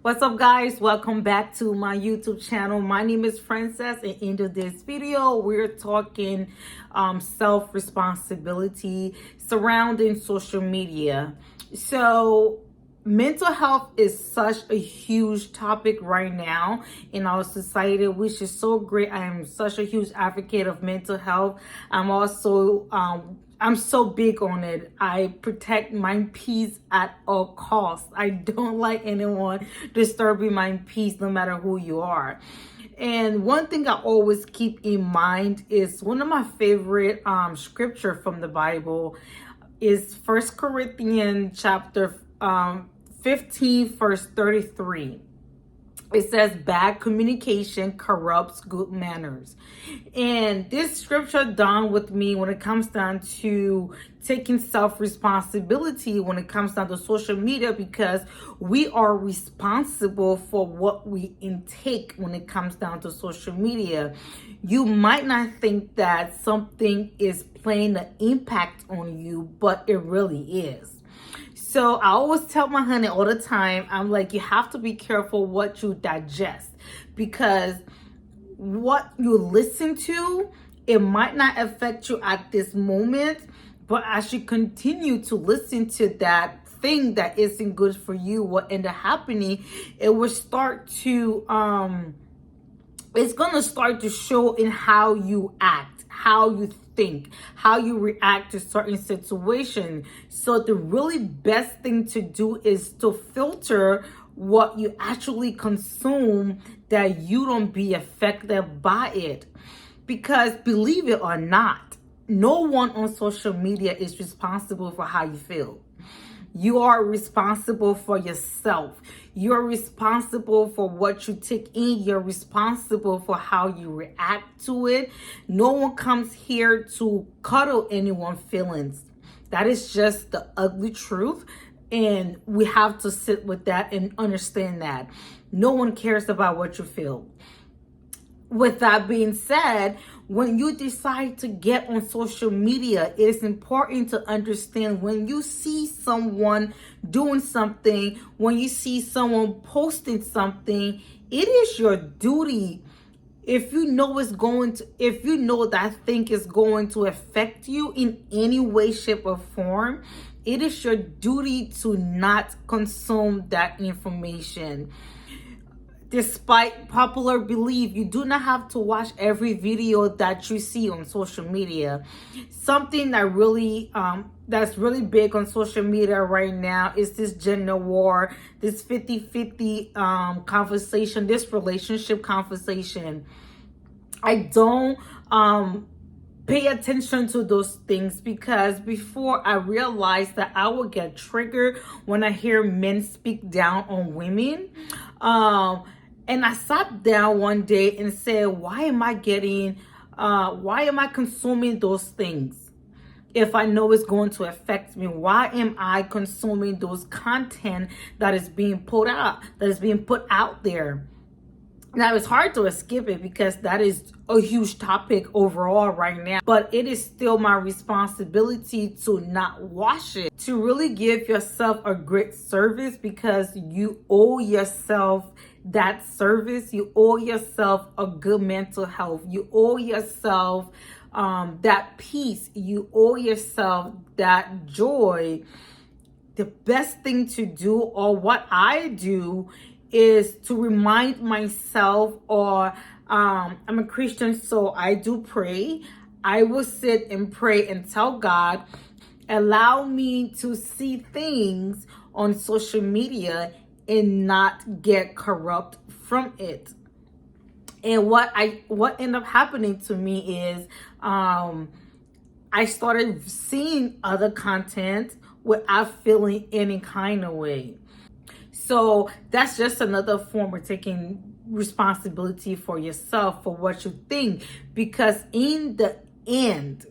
What's up, guys? Welcome back to my YouTube channel. My name is Princess, and in this video we're talking self-responsibility surrounding social media. So mental health is such a huge topic right now in our society, which is so great. I am such a huge advocate of mental health. I'm so big on it. I protect my peace at all costs. I don't like anyone disturbing my peace, no matter who you are. And one thing I always keep in mind is one of my favorite scripture from the Bible is 1 Corinthians chapter 15 verse 33. It says bad communication corrupts good manners. And this scripture dawned with me when it comes down to taking self-responsibility when it comes down to social media, because we are responsible for what we intake when it comes down to social media. You might not think that something is playing an impact on you, but it really is. So I always tell my honey all the time, I'm like, you have to be careful what you digest, because what you listen to, it might not affect you at this moment, but as you continue to listen to that thing that isn't good for you, what ended up happening, it will start to it's gonna start to show in how you act, how you think, how you react to certain situations. So the really best thing to do is to filter what you actually consume, that you don't be affected by it. Because believe it or not, no one on social media is responsible for how you feel. You are responsible for yourself. You're responsible for what you take in. You're responsible for how you react to it. No one comes here to cuddle anyone's feelings. That is just the ugly truth. And we have to sit with that and understand that no one cares about what you feel. With that being said, when you decide to get on social media, it's important to understand when you see someone doing something, when you see someone posting something, it is your duty. If you know that thing is going to affect you in any way, shape, or form, it is your duty to not consume that information. Despite popular belief, you do not have to watch every video that you see on social media. Something that really that's really big on social media right now is this gender war, this 50-50 conversation, this relationship conversation. I don't pay attention to those things, because before I realized that I would get triggered when I hear men speak down on women. And I sat down one day and said, why am I consuming those things? If I know it's going to affect me, why am I consuming those content that is being put out there? Now, it's hard to skip it because that is a huge topic overall right now, but it is still my responsibility to not watch it, to really give yourself a great service, because you owe yourself that service. You owe yourself a good mental health. You owe yourself that peace. You owe yourself that joy. The best thing to do, or what I do, is to remind myself, or I'm a Christian, so I do pray. I will sit and pray and tell God, allow me to see things on social media and not get corrupt from it. And what ended up happening to me is I started seeing other content without feeling any kind of way. So that's just another form of taking responsibility for yourself, for what you think, because in the end,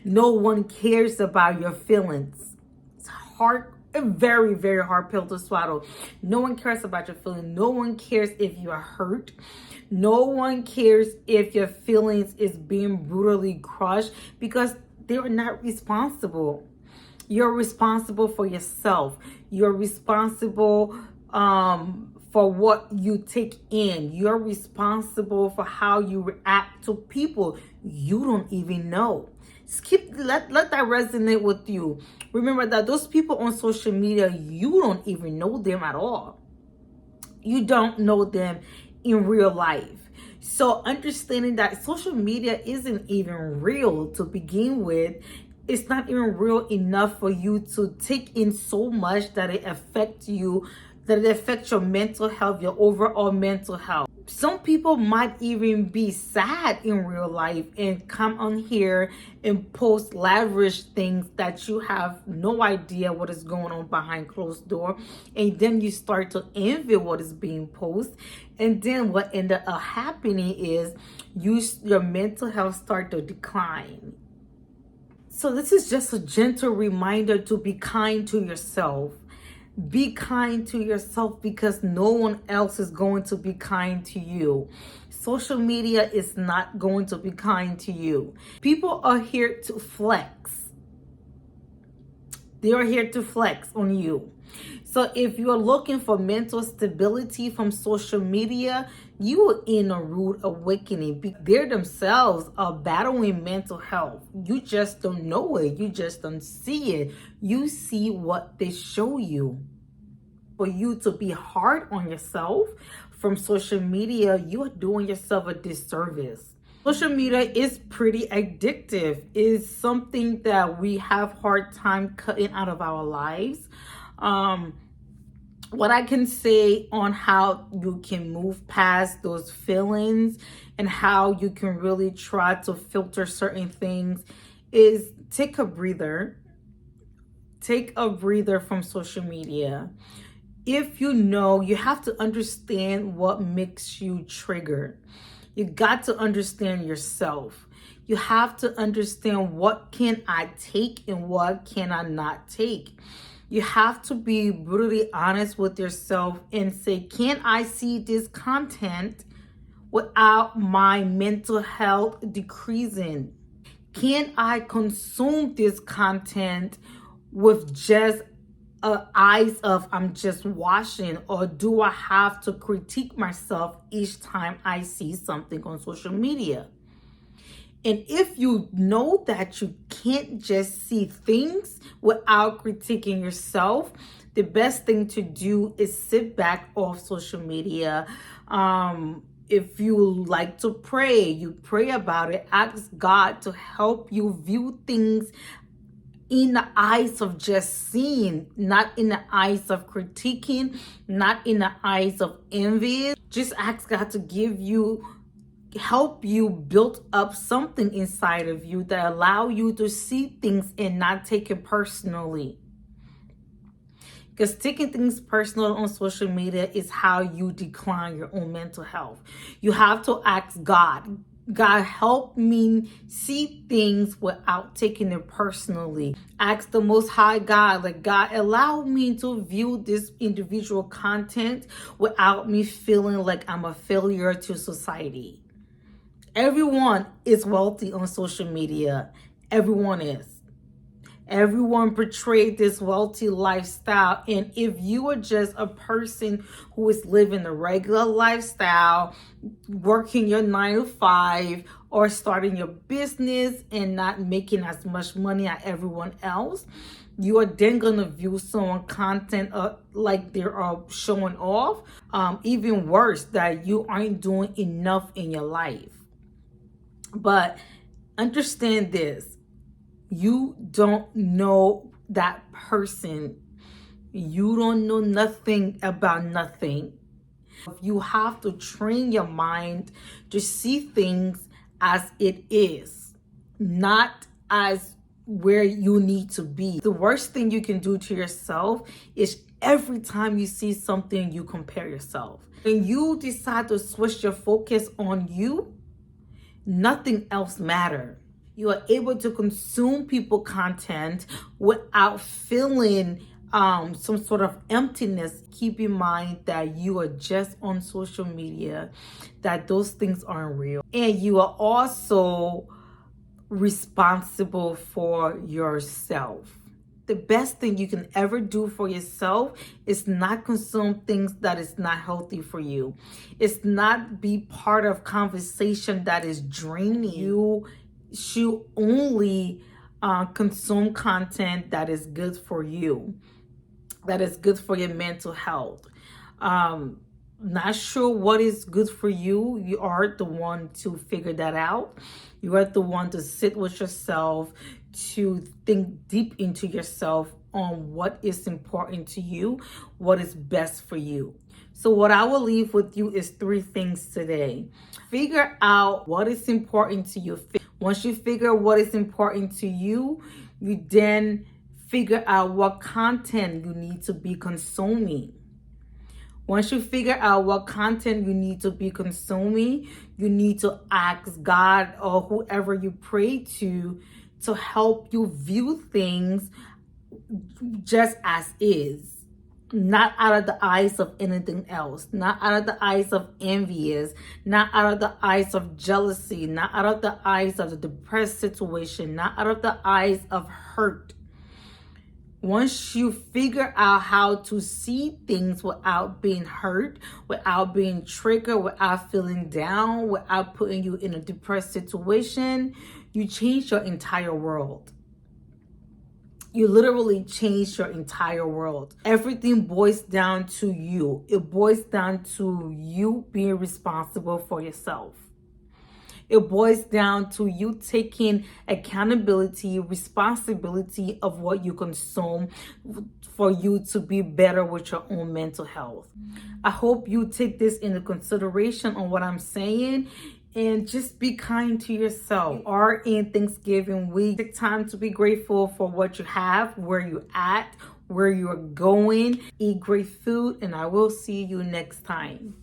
no one cares about your feelings. It's hard, a very, very hard pill to swallow. No one cares about your feelings. No one cares if you're hurt. No one cares if your feelings is being brutally crushed, because they're not responsible. You're responsible for yourself. You're responsible for what you take in. You're responsible for how you react to people you don't even know. Let that resonate with you. Remember that those people on social media, you don't even know them at all. You don't know them in real life. So understanding that social media isn't even real to begin with, it's not even real enough for you to take in so much that it affects you, that it affects your mental health, your overall mental health. Some people might even be sad in real life and come on here and post lavish things that you have no idea what is going on behind closed door, and then you start to envy what is being posted, and then what ended up happening is your mental health start to decline. So this is just a gentle reminder to be kind to yourself. Be kind to yourself because no one else is going to be kind to you. Social media is not going to be kind to you. People are here to flex. They are here to flex on you. So if you're looking for mental stability from social media, you are in a rude awakening. They themselves are battling mental health. You just don't know it. You just don't see it. You see what they show you. For you to be hard on yourself from social media, you are doing yourself a disservice. Social media is pretty addictive. It's something that we have hard time cutting out of our lives. What I can say on how you can move past those feelings and how you can really try to filter certain things is take a breather. Take a breather from social media. If you know, you have to understand what makes you trigger. You got to understand yourself. You have to understand what can I take and what can I not take. You have to be brutally honest with yourself and say, can I see this content without my mental health decreasing? Can I consume this content with just eyes of I'm just watching, or do I have to critique myself each time I see something on social media? And if you know that you can't just see things without critiquing yourself, the best thing to do is sit back off social media. If you like to pray, you pray about it. Ask God to help you view things in the eyes of just seeing, not in the eyes of critiquing, not in the eyes of envy. Just ask God to help you build up something inside of you that allow you to see things and not take it personally. Because taking things personal on social media is how you decline your own mental health. You have to ask God, God, help me see things without taking it personally. Ask the Most High God, like, God, allow me to view this individual content without me feeling like I'm a failure to society. Everyone is wealthy on social media. Everyone is. Everyone portrayed this wealthy lifestyle. And if you are just a person who is living a regular lifestyle, working your 9 to 5, or starting your business and not making as much money as everyone else, you are then going to view someone content like they're showing off. Even worse, that you aren't doing enough in your life. But understand this. You don't know that person. You don't know nothing about nothing. You have to train your mind to see things as it is, not as where you need to be. The worst thing you can do to yourself is every time you see something, you compare yourself. When you decide to switch your focus on you, nothing else matters. You are able to consume people content without feeling some sort of emptiness. Keep in mind that you are just on social media, that those things aren't real. And you are also responsible for yourself. the best thing you can ever do for yourself is not consume things that is not healthy for you. It's not be part of conversation that is draining. You should only consume content that is good for you, that is good for your mental health. Not sure what is good for you. You are the one to figure that out. You are the one to sit with yourself, to think deep into yourself on what is important to you, what is best for you. So what I will leave with you is 3 things today. Figure out what is important to you. Once you figure what is important to you, you then figure out what content you need to be consuming. Once you figure out what content you need to be consuming, you need to ask God or whoever you pray to help you view things just as is, not out of the eyes of anything else, not out of the eyes of envious, not out of the eyes of jealousy, not out of the eyes of the depressed situation, not out of the eyes of hurt. Once you figure out how to see things without being hurt, without being triggered, without feeling down, without putting you in a depressed situation, you change your entire world. You literally change your entire world. Everything boils down to you. It boils down to you being responsible for yourself. It boils down to you taking accountability, responsibility of what you consume for you to be better with your own mental health. I hope you take this into consideration on what I'm saying and just be kind to yourself. You are in Thanksgiving week. Take time to be grateful for what you have, where you're at, where you're going. Eat great food, and I will see you next time.